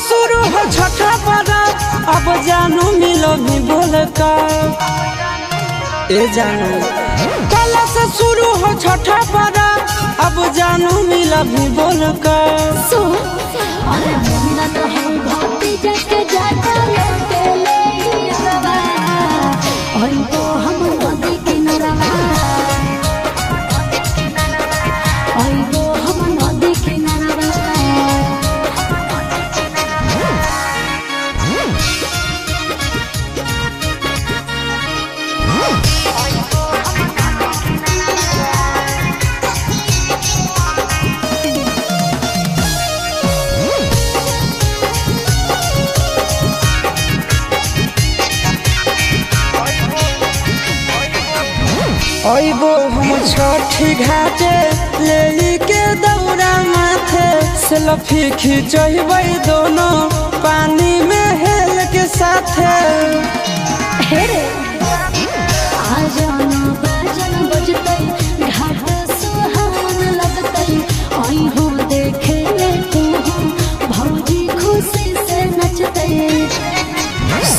शुरू हो छठा पर्व, अब जानू मिलो भी बोल कर। ए जानू कल से शुरू हो छठा पर्व, अब जानू मिलो भी बोल कर। अइबो हम छठी घाटे ले के दौरा माथे, सेल्फी खिंचबै दोनों पानी में हेल के साथे।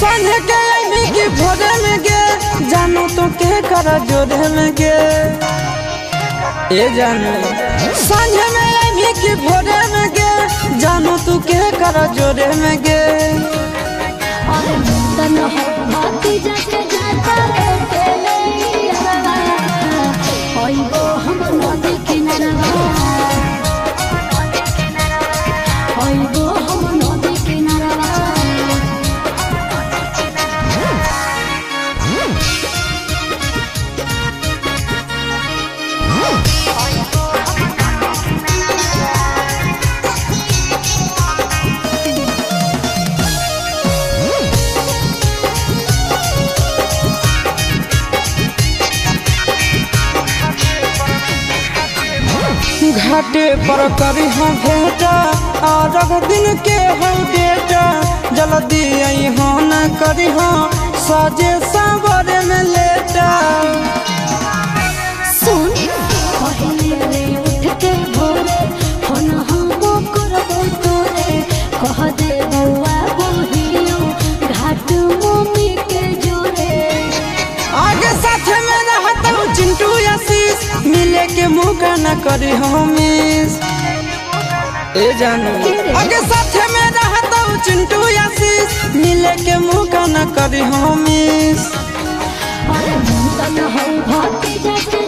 संझ के की भोरे में गे जानू तो के कर जोड़े में गे। ए जानू संझ में की भोरे में गे जानू तू के कर जोड़े में गे। घाटे पर करी हम भेंटा और दिन के हो डेटा, जल्दी आई हो न करी हो सजे सावरे में लेटा। सुन पहले उठ के भोरे हो न हम करबो तोरे, कह दे बउआ बहियो घाट मम्मी के जोरे। आगे साथ में रहता हूँ चिंटू आशीष, मिले के मौका न करी हो मिस। ए जानू आगे साथ में रहता हूँ चिंटू आशीष, मिले के मौका न करी हो मिस। अरे मन तन हो भाती जाके